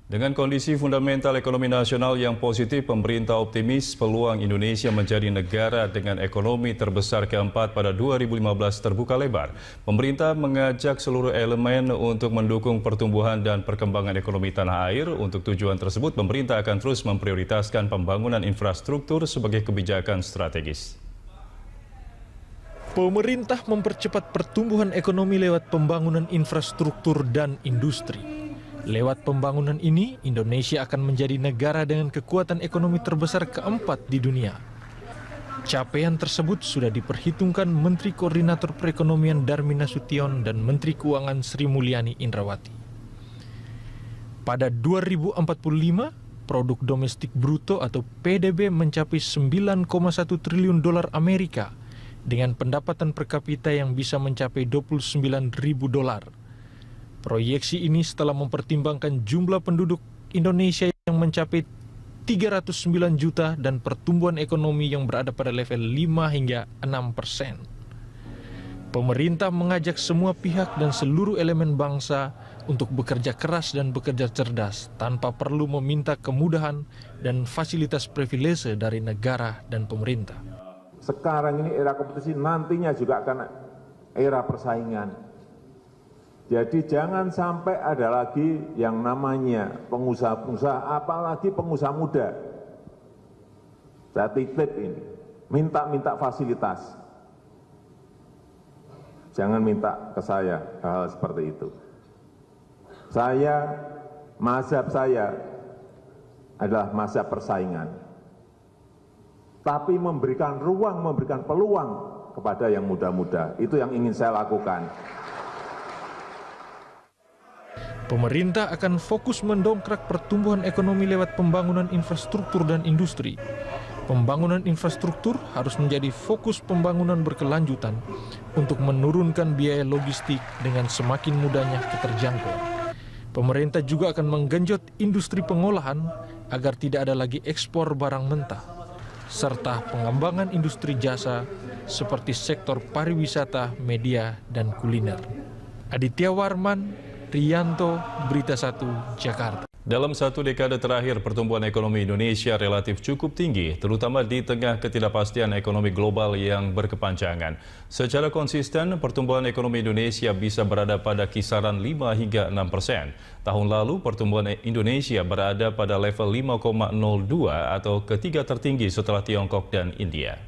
Dengan kondisi fundamental ekonomi nasional yang positif, pemerintah optimis peluang Indonesia menjadi negara dengan ekonomi terbesar keempat pada 2015 terbuka lebar. Pemerintah mengajak seluruh elemen untuk mendukung pertumbuhan dan perkembangan ekonomi tanah air. Untuk tujuan tersebut, pemerintah akan terus memprioritaskan pembangunan infrastruktur sebagai kebijakan strategis. Pemerintah mempercepat pertumbuhan ekonomi lewat pembangunan infrastruktur dan industri. Lewat pembangunan ini, Indonesia akan menjadi negara dengan kekuatan ekonomi terbesar keempat di dunia. Capaian tersebut sudah diperhitungkan Menteri Koordinator Perekonomian Darmin Nasution dan Menteri Keuangan Sri Mulyani Indrawati. Pada 2045, produk domestik bruto atau PDB mencapai 9,1 triliun dolar Amerika dengan pendapatan per kapita yang bisa mencapai 29.000 dolar. Proyeksi ini setelah mempertimbangkan jumlah penduduk Indonesia yang mencapai 309 juta dan pertumbuhan ekonomi yang berada pada level 5 hingga 6%. Pemerintah mengajak semua pihak dan seluruh elemen bangsa untuk bekerja keras dan bekerja cerdas tanpa perlu meminta kemudahan dan fasilitas privilese dari negara dan pemerintah. Sekarang ini era kompetisi, nantinya juga akan era persaingan. Jadi jangan sampai ada lagi yang namanya pengusaha-pengusaha, apalagi pengusaha muda. Saya titip ini, minta fasilitas. Jangan minta ke saya hal-hal seperti itu. Mazhab saya adalah mazhab persaingan. Tapi memberikan ruang, memberikan peluang kepada yang muda-muda. Itu yang ingin saya lakukan. Pemerintah akan fokus mendongkrak pertumbuhan ekonomi lewat pembangunan infrastruktur dan industri. Pembangunan infrastruktur harus menjadi fokus pembangunan berkelanjutan untuk menurunkan biaya logistik dengan semakin mudahnya keterjangkau. Pemerintah juga akan menggenjot industri pengolahan agar tidak ada lagi ekspor barang mentah, serta pengembangan industri jasa seperti sektor pariwisata, media, dan kuliner. Aditya Warman, Rianto, Berita 1, Jakarta. Dalam satu dekade terakhir, pertumbuhan ekonomi Indonesia relatif cukup tinggi, terutama di tengah ketidakpastian ekonomi global yang berkepanjangan. Secara konsisten, pertumbuhan ekonomi Indonesia bisa berada pada kisaran 5 hingga 6%. Tahun lalu, pertumbuhan Indonesia berada pada level 5,02 atau ketiga tertinggi setelah Tiongkok dan India.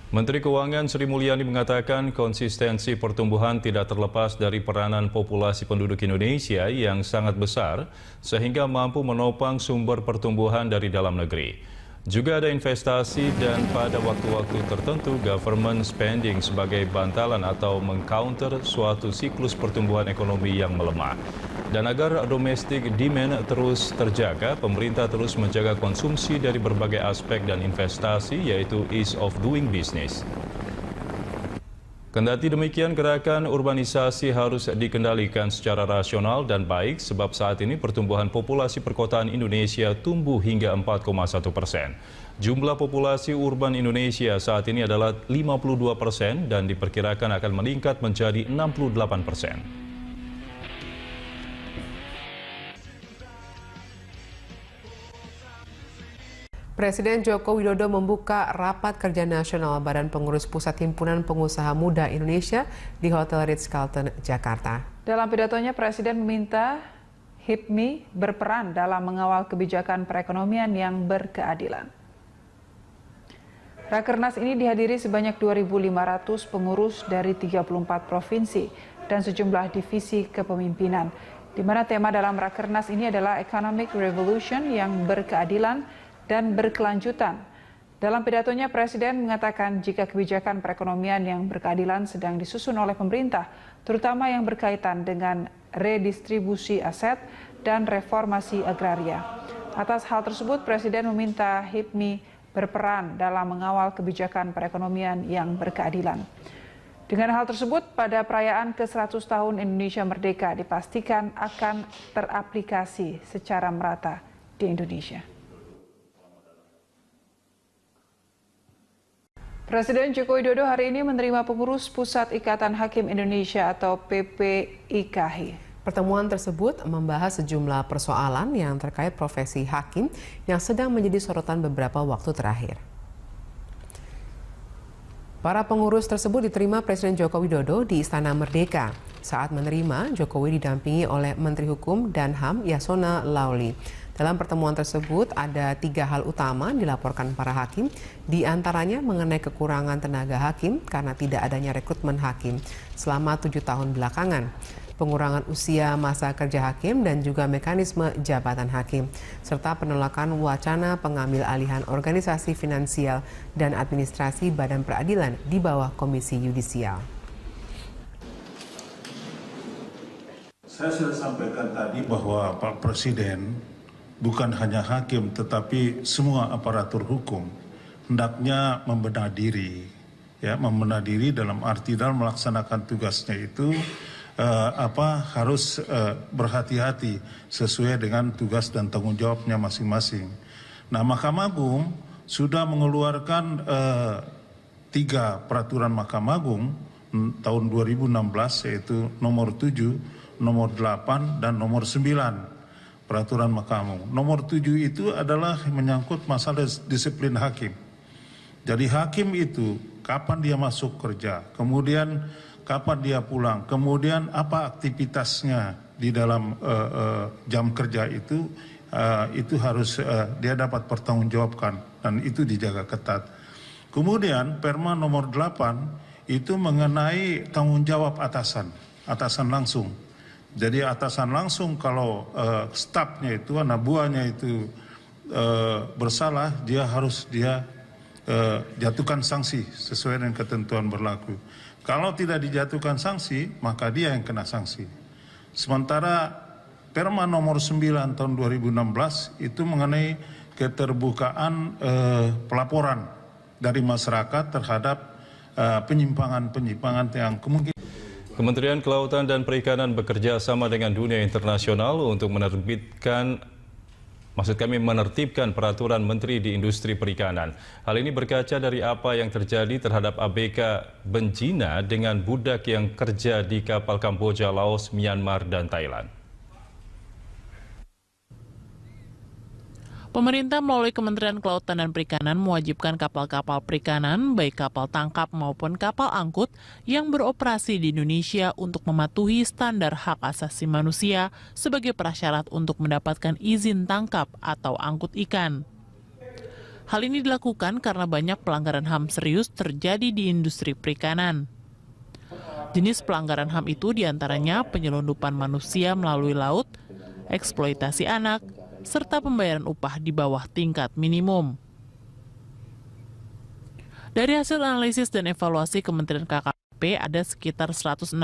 Menteri Keuangan Sri Mulyani mengatakan konsistensi pertumbuhan tidak terlepas dari peranan populasi penduduk Indonesia yang sangat besar sehingga mampu menopang sumber pertumbuhan dari dalam negeri. Juga ada investasi dan pada waktu-waktu tertentu government spending sebagai bantalan atau mengcounter suatu siklus pertumbuhan ekonomi yang melemah. Dan agar domestic demand terus terjaga, pemerintah terus menjaga konsumsi dari berbagai aspek dan investasi, yaitu ease of doing business. Kendati demikian, gerakan urbanisasi harus dikendalikan secara rasional dan baik, sebab saat ini pertumbuhan populasi perkotaan Indonesia tumbuh hingga 4,1%. Jumlah populasi urban Indonesia saat ini adalah 52% dan diperkirakan akan meningkat menjadi 68%. Presiden Joko Widodo membuka Rapat Kerja Nasional Badan Pengurus Pusat Himpunan Pengusaha Muda Indonesia di Hotel Ritz-Carlton, Jakarta. Dalam pidatonya, Presiden meminta HIPMI berperan dalam mengawal kebijakan perekonomian yang berkeadilan. Rakernas ini dihadiri sebanyak 2.500 pengurus dari 34 provinsi dan sejumlah divisi kepemimpinan, di mana tema dalam Rakernas ini adalah Economic Revolution yang berkeadilan dan berkelanjutan. Dalam pidatonya, Presiden mengatakan jika kebijakan perekonomian yang berkeadilan sedang disusun oleh pemerintah, terutama yang berkaitan dengan redistribusi aset dan reformasi agraria. Atas hal tersebut, Presiden meminta HIPMI berperan dalam mengawal kebijakan perekonomian yang berkeadilan. Dengan hal tersebut, pada perayaan ke-100 tahun Indonesia Merdeka dipastikan akan teraplikasi secara merata di Indonesia. Presiden Joko Widodo hari ini menerima pengurus Pusat Ikatan Hakim Indonesia atau PPIKHI. Pertemuan tersebut membahas sejumlah persoalan yang terkait profesi hakim yang sedang menjadi sorotan beberapa waktu terakhir. Para pengurus tersebut diterima Presiden Joko Widodo di Istana Merdeka. Saat menerima, Jokowi didampingi oleh Menteri Hukum dan HAM Yasona Laoly. Dalam pertemuan tersebut ada 3 hal utama dilaporkan para hakim, di antaranya mengenai kekurangan tenaga hakim karena tidak adanya rekrutmen hakim selama 7 tahun belakangan, pengurangan usia masa kerja hakim dan juga mekanisme jabatan hakim, serta penolakan wacana pengambil alihan organisasi finansial dan administrasi Badan Peradilan di bawah Komisi Yudisial. Saya sudah sampaikan tadi bahwa Pak Presiden bukan hanya hakim tetapi semua aparatur hukum hendaknya membenahi diri, membenahi diri dalam arti dalam melaksanakan tugasnya itu harus berhati-hati sesuai dengan tugas dan tanggung jawabnya masing-masing. Nah, Mahkamah Agung sudah mengeluarkan 3 peraturan Mahkamah Agung tahun 2016 yaitu nomor 7, nomor 8 dan nomor 9. Peraturan Mahkamah Agung. Nomor 7 itu adalah menyangkut masalah disiplin hakim. Jadi hakim itu kapan dia masuk kerja, kemudian kapan dia pulang, kemudian apa aktivitasnya di dalam jam kerja itu harus dia dapat pertanggungjawabkan dan itu dijaga ketat. Kemudian Perma nomor 8 itu mengenai tanggung jawab atasan langsung. Jadi atasan langsung kalau stafnya itu, anak buahnya itu bersalah, dia harus jatuhkan sanksi sesuai dengan ketentuan berlaku. Kalau tidak dijatuhkan sanksi, maka dia yang kena sanksi. Sementara Perma nomor 9 tahun 2016 itu mengenai keterbukaan pelaporan dari masyarakat terhadap penyimpangan-penyimpangan yang kemungkinan. Kementerian Kelautan dan Perikanan bekerja sama dengan dunia internasional untuk menerbitkan menertibkan peraturan menteri di industri perikanan. Hal ini berkaca dari apa yang terjadi terhadap ABK Benjina dengan budak yang kerja di kapal Kamboja, Laos, Myanmar, dan Thailand. Pemerintah melalui Kementerian Kelautan dan Perikanan mewajibkan kapal-kapal perikanan, baik kapal tangkap maupun kapal angkut, yang beroperasi di Indonesia untuk mematuhi standar hak asasi manusia sebagai prasyarat untuk mendapatkan izin tangkap atau angkut ikan. Hal ini dilakukan karena banyak pelanggaran HAM serius terjadi di industri perikanan. Jenis pelanggaran HAM itu diantaranya penyelundupan manusia melalui laut, eksploitasi anak, serta pembayaran upah di bawah tingkat minimum. Dari hasil analisis dan evaluasi Kementerian KKP, ada sekitar 160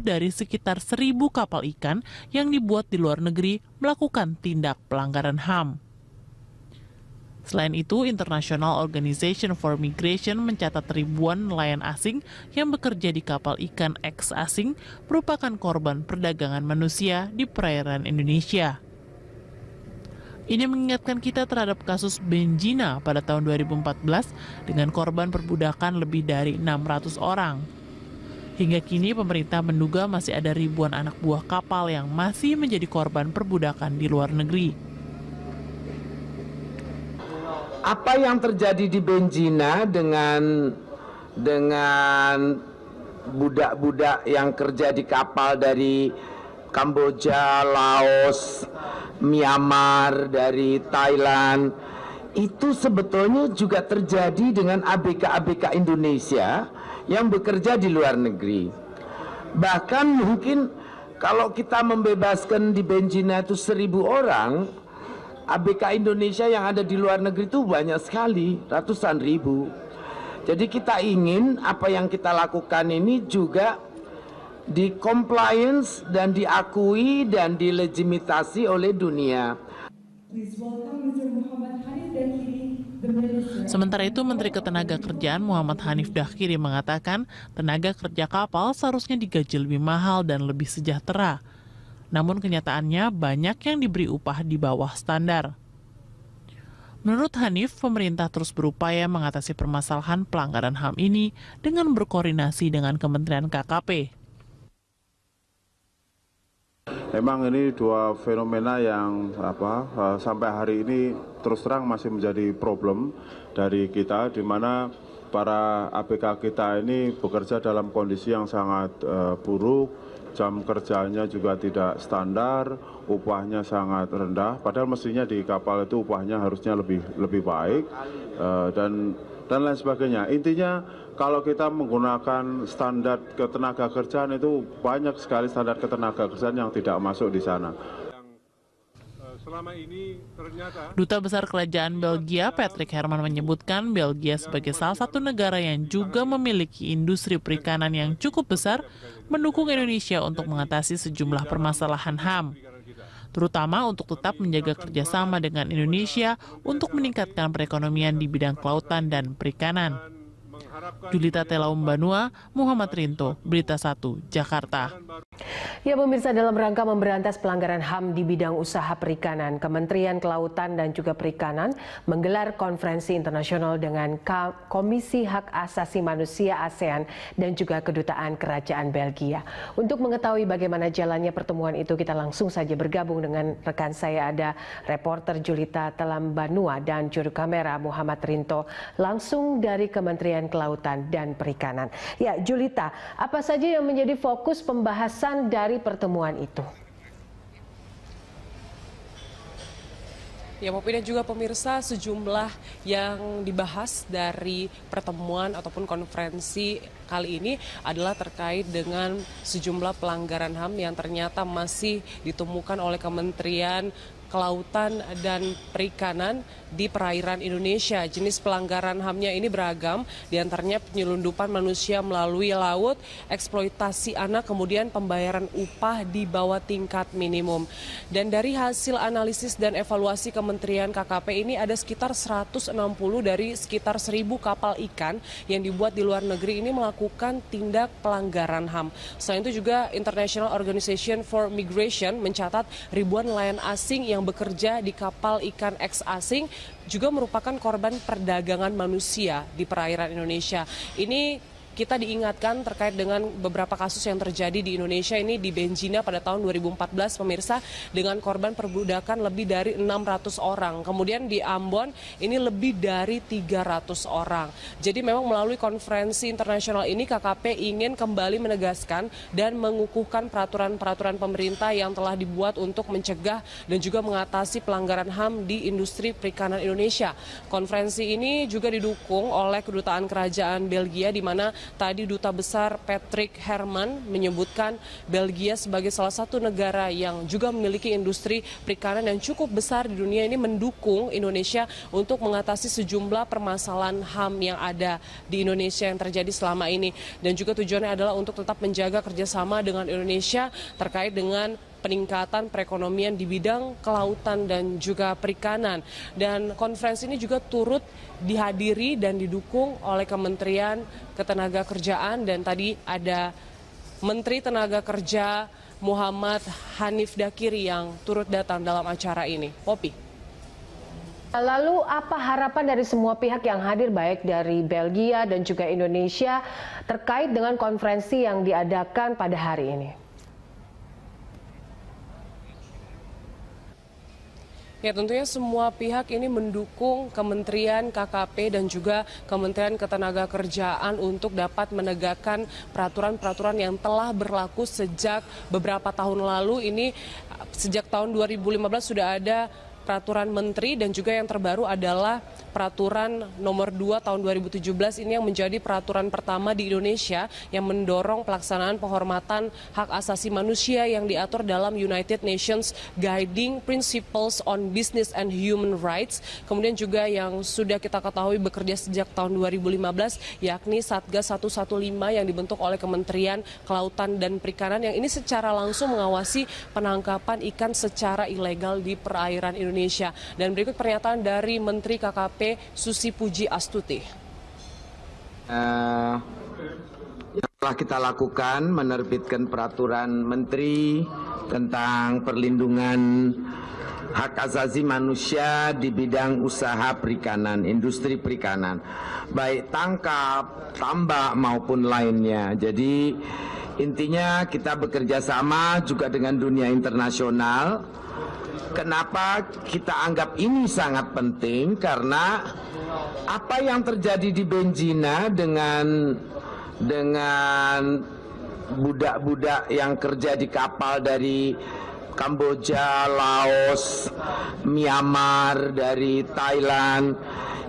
dari sekitar 1.000 kapal ikan yang dibuat di luar negeri melakukan tindak pelanggaran HAM. Selain itu, International Organization for Migration mencatat ribuan nelayan asing yang bekerja di kapal ikan eks asing merupakan korban perdagangan manusia di perairan Indonesia. Ini mengingatkan kita terhadap kasus Benjina pada tahun 2014 dengan korban perbudakan lebih dari 600 orang. Hingga kini pemerintah menduga masih ada ribuan anak buah kapal yang masih menjadi korban perbudakan di luar negeri. Apa yang terjadi di Benjina dengan budak-budak yang kerja di kapal dari Kamboja, Laos, Myanmar, dari Thailand, itu sebetulnya juga terjadi dengan ABK-ABK Indonesia yang bekerja di luar negeri. Bahkan mungkin kalau kita membebaskan di Benjina itu 1.000 orang, ABK Indonesia yang ada di luar negeri itu banyak sekali, ratusan ribu. Jadi kita ingin apa yang kita lakukan ini juga di compliance dan diakui dan dilegitimasi oleh dunia. Sementara itu, Menteri Ketenagakerjaan Muhammad Hanif Dakiri mengatakan tenaga kerja kapal seharusnya digaji lebih mahal dan lebih sejahtera. Namun kenyataannya banyak yang diberi upah di bawah standar. Menurut Hanif, pemerintah terus berupaya mengatasi permasalahan pelanggaran HAM ini dengan berkoordinasi dengan Kementerian KKP. Memang ini dua fenomena yang sampai hari ini terus terang masih menjadi problem dari kita, di mana para ABK kita ini bekerja dalam kondisi yang sangat buruk, jam kerjanya juga tidak standar, upahnya sangat rendah, padahal mestinya di kapal itu upahnya harusnya lebih baik, dan lain sebagainya. Intinya kalau kita menggunakan standar ketenaga kerjaan itu banyak sekali standar ketenaga kerjaan yang tidak masuk di sana. Duta Besar Kerajaan Belgia, Patrick Herman, menyebutkan Belgia sebagai salah satu negara yang juga memiliki industri perikanan yang cukup besar, mendukung Indonesia untuk mengatasi sejumlah permasalahan HAM, terutama untuk tetap menjaga kerjasama dengan Indonesia untuk meningkatkan perekonomian di bidang kelautan dan perikanan. Julita Telaum Banua, Muhammad Rinto, Berita 1, Jakarta. Ya pemirsa, dalam rangka memberantas pelanggaran HAM di bidang usaha perikanan, Kementerian Kelautan dan juga Perikanan menggelar konferensi internasional dengan Komisi Hak Asasi Manusia ASEAN dan juga Kedutaan Kerajaan Belgia. Untuk mengetahui bagaimana jalannya pertemuan itu, kita langsung saja bergabung dengan rekan saya, ada reporter Julita Telaum Banua dan juru kamera Muhammad Rinto langsung dari Kementerian Kelautan dan Perikanan. Ya, Julita, apa saja yang menjadi fokus pembahasan dari pertemuan itu? Ya, Popi dan juga pemirsa, sejumlah yang dibahas dari pertemuan ataupun konferensi kali ini adalah terkait dengan sejumlah pelanggaran HAM yang ternyata masih ditemukan oleh Kementerian Kelautan dan Perikanan di perairan Indonesia. Jenis pelanggaran HAM-nya ini beragam, diantaranya penyelundupan manusia melalui laut, eksploitasi anak, kemudian pembayaran upah di bawah tingkat minimum. Dan dari hasil analisis dan evaluasi Kementerian KKP ini ada sekitar 160 dari sekitar 1.000 kapal ikan yang dibuat di luar negeri ini melakukan tindak pelanggaran HAM. Selain itu juga International Organization for Migration mencatat ribuan nelayan asing yang bekerja di kapal ikan eks asing juga merupakan korban perdagangan manusia di perairan Indonesia. Ini kita diingatkan terkait dengan beberapa kasus yang terjadi di Indonesia ini di Benjina pada tahun 2014, pemirsa, dengan korban perbudakan lebih dari 600 orang. Kemudian di Ambon ini lebih dari 300 orang. Jadi memang melalui konferensi internasional ini KKP ingin kembali menegaskan dan mengukuhkan peraturan-peraturan pemerintah yang telah dibuat untuk mencegah dan juga mengatasi pelanggaran HAM di industri perikanan Indonesia. Konferensi ini juga didukung oleh Kedutaan Kerajaan Belgia, di mana tadi Duta Besar Patrick Herman menyebutkan Belgia sebagai salah satu negara yang juga memiliki industri perikanan yang cukup besar di dunia ini mendukung Indonesia untuk mengatasi sejumlah permasalahan HAM yang ada di Indonesia yang terjadi selama ini. Dan juga tujuannya adalah untuk tetap menjaga kerjasama dengan Indonesia terkait dengan peningkatan perekonomian di bidang kelautan dan juga perikanan. Dan konferensi ini juga turut dihadiri dan didukung oleh Kementerian Ketenagakerjaan, dan tadi ada Menteri Tenaga Kerja Muhammad Hanif Dakiri yang turut datang dalam acara ini. Popi. Lalu apa harapan dari semua pihak yang hadir, baik dari Belgia dan juga Indonesia, terkait dengan konferensi yang diadakan pada hari ini? Ya, tentunya semua pihak ini mendukung Kementerian KKP dan juga Kementerian Ketenagakerjaan untuk dapat menegakkan peraturan-peraturan yang telah berlaku sejak beberapa tahun lalu. Ini sejak tahun 2015 sudah ada peraturan menteri, dan juga yang terbaru adalah peraturan nomor 2 tahun 2017 ini yang menjadi peraturan pertama di Indonesia yang mendorong pelaksanaan penghormatan hak asasi manusia yang diatur dalam United Nations Guiding Principles on Business and Human Rights. Kemudian juga yang sudah kita ketahui bekerja sejak tahun 2015 yakni Satgas 115 yang dibentuk oleh Kementerian Kelautan dan Perikanan yang ini secara langsung mengawasi penangkapan ikan secara ilegal di perairan Indonesia. Dan berikut pernyataan dari Menteri KKP Susi Puji Astuti. Yang telah kita lakukan menerbitkan peraturan menteri tentang perlindungan hak asasi manusia di bidang usaha perikanan, industri perikanan, baik tangkap, tambak maupun lainnya. Jadi Intinya kita bekerja sama juga dengan dunia internasional. Kenapa kita anggap ini sangat penting? Karena apa yang terjadi di Benjina dengan budak-budak yang kerja di kapal dari Kamboja, Laos, Myanmar, dari Thailand,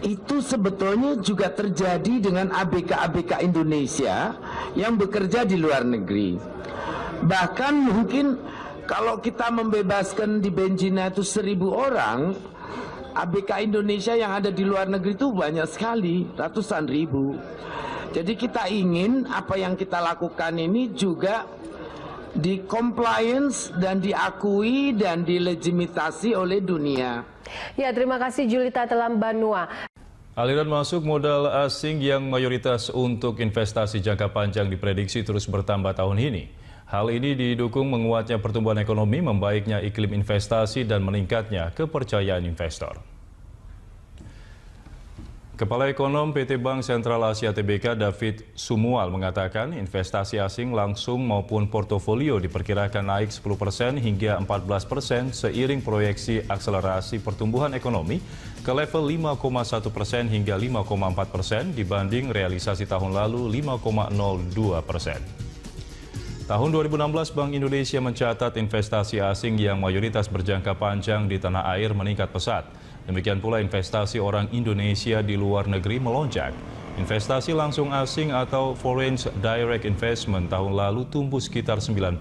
itu sebetulnya juga terjadi dengan ABK-ABK Indonesia yang bekerja di luar negeri. Bahkan mungkin kalau kita membebaskan di Benjina itu 1.000 orang, ABK Indonesia yang ada di luar negeri itu banyak sekali, ratusan ribu. Jadi kita ingin apa yang kita lakukan ini juga di compliance dan diakui dan dilegitimasi oleh dunia. Ya, terima kasih Julita Telambanua. Aliran masuk modal asing yang mayoritas untuk investasi jangka panjang diprediksi terus bertambah tahun ini. Hal ini didukung menguatnya pertumbuhan ekonomi, membaiknya iklim investasi, dan meningkatnya kepercayaan investor. Kepala Ekonom PT Bank Sentral Asia Tbk David Sumual mengatakan investasi asing langsung maupun portofolio diperkirakan naik 10% hingga 14% seiring proyeksi akselerasi pertumbuhan ekonomi ke level 5,1% hingga 5,4% dibanding realisasi tahun lalu 5,02%. Tahun 2016, Bank Indonesia mencatat investasi asing yang mayoritas berjangka panjang di tanah air meningkat pesat. Demikian pula investasi orang Indonesia di luar negeri melonjak. Investasi langsung asing atau Foreign Direct Investment tahun lalu tumbuh sekitar 9%.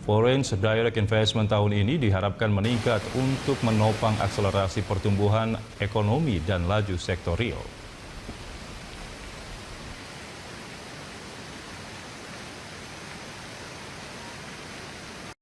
Foreign Direct Investment tahun ini diharapkan meningkat untuk menopang akselerasi pertumbuhan ekonomi dan laju sektor real.